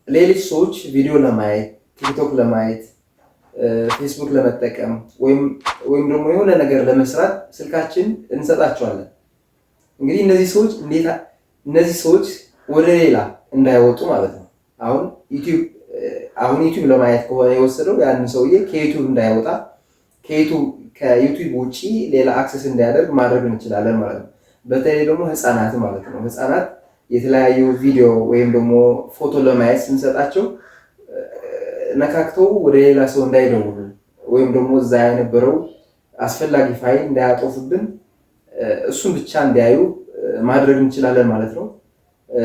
ሌሎች ሰዎች ቪዲዮ ለማየት ቲክቶክ ለማየት ፌስቡክ ለመጠቀም ወይም ደግሞ የሆነ ነገር ለመስራት ስልካችን እንሰጣቸዋለን። እንግዲህ እነዚህ ሰዎች ወደ ሌላ እንዳይወጡ ማለት ነው። አሁን ዩቲዩብ ለማየት ከሆነ የወሰደው ያንን ሰውዬ ከዩቲዩብ እንዳይወጣ ከዩቲዩብ ውጪ ሌላ አክሰስ እንዳያደርግ ማድረግ እንችላለን ማለት ነው። በተለይ ደግሞ ህፃናት ማለት ነው። ህፃናት የተለያዩ ቪዲዮ ወይም ደግሞ ፎቶ ለማየት ስንሰጣቸው ነካክተው ወደ ሌላ ሰው እንዳይደውሉ ወይም ደግሞ እዛ የነበረው አስፈላጊ ፋይል እንዳያጠፉብን እሱን ብቻ እንዲያዩ ማድረግ እንችላለን ማለት ነው።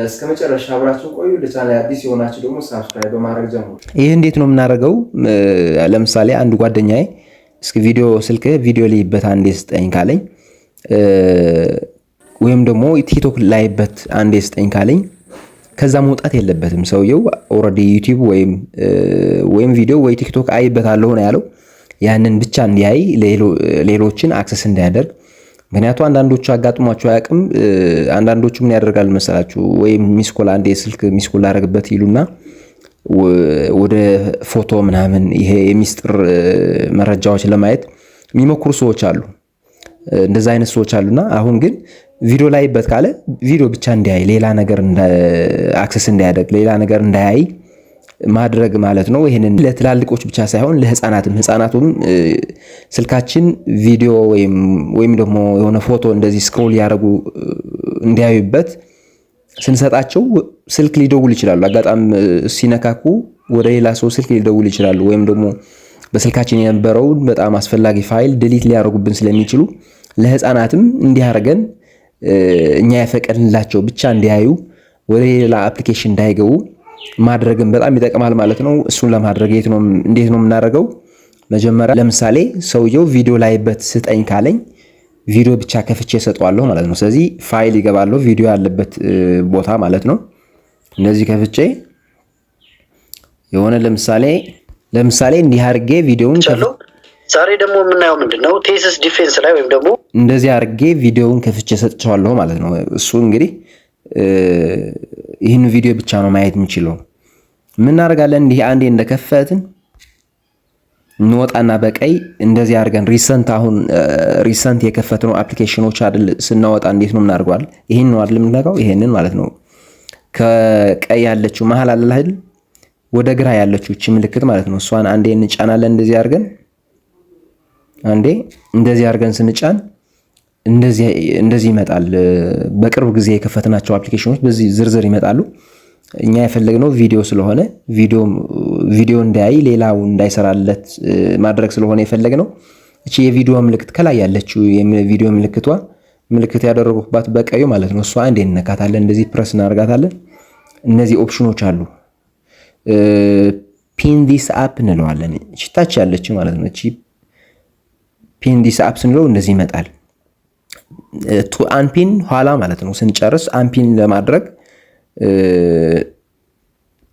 እስከ መጨረሻ አብራችሁ ቆዩ። ለቻናል አዲስ የሆናችሁ ደግሞ ሳብስክራይብ በማድረግ ጀምሩ። ይህ እንዴት ነው የምናደርገው? ለምሳሌ አንድ ጓደኛዬ እስኪ ቪዲዮ ላይበት አንዴ ስጠኝ ካለኝ ወይም ደግሞ ቲክቶክ ላይበት አንዴ ስጠኝ ካለኝ ከዛ መውጣት የለበትም ሰውየው። ኦልሬዲ ዩቲዩብ ወይም ቪዲዮ ወይ ቲክቶክ አይበታለሁ ነው ያለው። ያንን ብቻ እንዲያይ ሌሎችን አክሰስ እንዳያደርግ። ምክንያቱም አንዳንዶቹ አጋጥሟቸው አያውቅም። አንዳንዶቹ ምን ያደርጋል መሰላችሁ? ወይም ሚስኮል አንዴ ስልክ ሚስኮል አደረግበት ይሉና ወደ ፎቶ ምናምን ይሄ የሚስጥር መረጃዎች ለማየት የሚሞክሩ ሰዎች አሉ። እንደዛ አይነት ሰዎች አሉና አሁን ግን ቪዲዮ ላይበት ካለ ቪዲዮ ብቻ እንዲያይ ሌላ ነገር አክሰስ እንዳያደርግ ሌላ ነገር እንዳያይ ማድረግ ማለት ነው። ይሄንን ለትላልቆች ብቻ ሳይሆን ለህፃናቱም ስልካችን ቪዲዮ ወይም ደግሞ የሆነ ፎቶ እንደዚህ ስክሮል ያደርጉ እንዲያዩበት ስንሰጣቸው ስልክ ሊደውል ይችላሉ። አጋጣሚ ሲነካኩ ወደ ሌላ ሰው ስልክ ሊደውል ይችላሉ። ወይም ደግሞ በስልካችን የነበረውን በጣም አስፈላጊ ፋይል ዲሊት ሊያደርጉብን ስለሚችሉ ለህፃናትም እንዲህ አድርገን እኛ የፈቀድንላቸው ብቻ እንዲያዩ ወደ ሌላ አፕሊኬሽን እንዳይገቡ ማድረግም በጣም ይጠቅማል ማለት ነው። እሱን ለማድረግ እንዴት ነው የምናደርገው? መጀመሪያ ለምሳሌ ሰውየው ቪዲዮ ላይበት ስጠኝ ካለኝ ቪዲዮ ብቻ ከፍቼ ሰጠዋለሁ ማለት ነው። ስለዚህ ፋይል ይገባለሁ ቪዲዮ ያለበት ቦታ ማለት ነው። እንደዚህ ከፍቼ የሆነ ለምሳሌ እንዲህ አድርጌ ቪዲዮውን ዛሬ ደግሞ የምናየው ምንድነው ቴሲስ ዲፌንስ ላይ ወይም ደግሞ እንደዚህ አድርጌ ቪዲዮውን ከፍቼ ሰጥቻለሁ ማለት ነው። እሱ እንግዲህ ይህን ቪዲዮ ብቻ ነው ማየት የሚችለው። ምን እናደርጋለን? እንዲህ አንዴ እንደከፈትን እንወጣና በቀይ እንደዚህ አድርገን ሪሰንት የከፈትነው አፕሊኬሽኖች አይደል ስናወጣ እንዴት ነው እናደርገዋል? ይሄን ነው አይደል የምንነካው? ይሄንን ማለት ነው። ከቀይ ያለችው መሀል አለ አይደል? ወደ ግራ ያለችው እቺ ምልክት ማለት ነው። እሷን አንዴ እንጫናለን። እንደዚህ አድርገን ስንጫን እንደዚህ ይመጣል። በቅርብ ጊዜ የከፈትናቸው አፕሊኬሽኖች በዚህ ዝርዝር ይመጣሉ። እኛ የፈለግነው ቪዲዮ ስለሆነ ቪዲዮ እንዳያይ ሌላው እንዳይሰራለት ማድረግ ስለሆነ የፈለግነው እቺ የቪዲዮ ምልክት ከላይ ያለችው የቪዲዮ ምልክት ያደረጉባት በቀዩ ማለት ነው። እሷ አንዴ እንነካታለን። እንደዚህ ፕረስ እናደርጋታለን። እነዚህ ኦፕሽኖች አሉ። ፒን ዲስ አፕ እንለዋለን። እቺ ታች ያለችው ማለት ነው። እቺ ፒን ዲስ አፕ ስንለው እንደዚህ ይመጣል። ቱ አንፒን ኋላ ማለት ነው። ስንጨርስ አንፒን ለማድረግ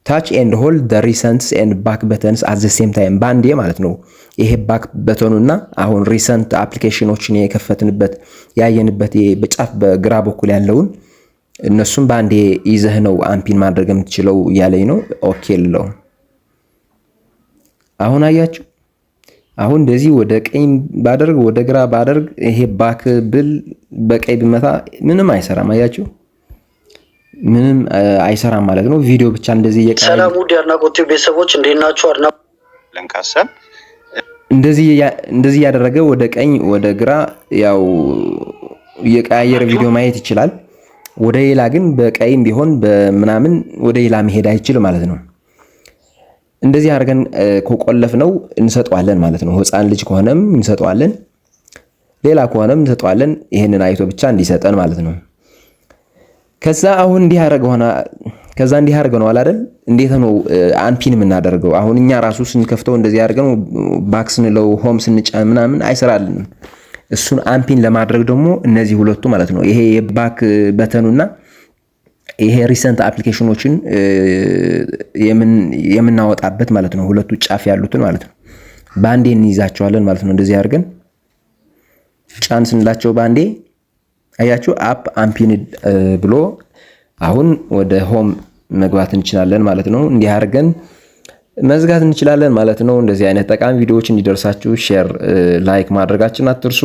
ታች ኤንድ ሆልድ ዘ ሪሰንትስ ኤንድ ባክ በተንስ አት ዘ ሴም ታይም ባንዴ ማለት ነው። ይሄ ባክ በተኑና አሁን ሪሰንት አፕሊኬሽኖችን የከፈትንበት ያየንበት በጫፍ በግራ በኩል ያለውን እነሱም ባንዴ ይዘህ ነው አንፒን ማድረግ የምትችለው እያለኝ ነው። ኦኬ ልለው። አሁን አያችሁ፣ አሁን እንደዚህ ወደ ቀኝ ባደርግ ወደ ግራ ባደርግ ይሄ ባክ ብል በቀይ ብመታ ምንም አይሰራም። አያችሁ፣ ምንም አይሰራም ማለት ነው። ቪዲዮ ብቻ እንደዚህ ሰላም ውድ የአድናቆት ቤተሰቦች እንዴት ናችሁ? ለንካሰን እንደዚህ ያደረገ ወደ ቀኝ ወደ ግራ ያው የቀያየረ ቪዲዮ ማየት ይችላል። ወደ ሌላ ግን በቀይም ቢሆን በምናምን ወደ ሌላ መሄድ አይችልም ማለት ነው። እንደዚህ አድርገን ከቆለፍነው እንሰጠዋለን ማለት ነው። ህፃን ልጅ ከሆነም እንሰጠዋለን፣ ሌላ ከሆነም እንሰጠዋለን። ይሄንን አይቶ ብቻ እንዲሰጠን ማለት ነው። ከዛ አሁን እንዲህ አድርገነዋል አይደል? እንዴት ነው አንፒን የምናደርገው? አሁን እኛ ራሱ ስንከፍተው እንደዚህ አድርገን ባክ ስንለው ሆም ስንጫን ምናምን አይሰራልንም። እሱን አንፒን ለማድረግ ደግሞ እነዚህ ሁለቱ ማለት ነው፣ ይሄ የባክ በተኑና ይሄ ሪሰንት አፕሊኬሽኖችን የምናወጣበት ማለት ነው። ሁለቱ ጫፍ ያሉትን ማለት ነው። ባንዴ እንይዛቸዋለን ማለት ነው። እንደዚህ አድርገን ጫን ስንላቸው ባንዴ አያችሁ አፕ አንፒን ብሎ አሁን ወደ ሆም መግባት እንችላለን ማለት ነው። እንዲህ አድርገን መዝጋት እንችላለን ማለት ነው። እንደዚህ አይነት ጠቃሚ ቪዲዮዎች እንዲደርሳችሁ ሼር፣ ላይክ ማድረጋችን አትርሱ።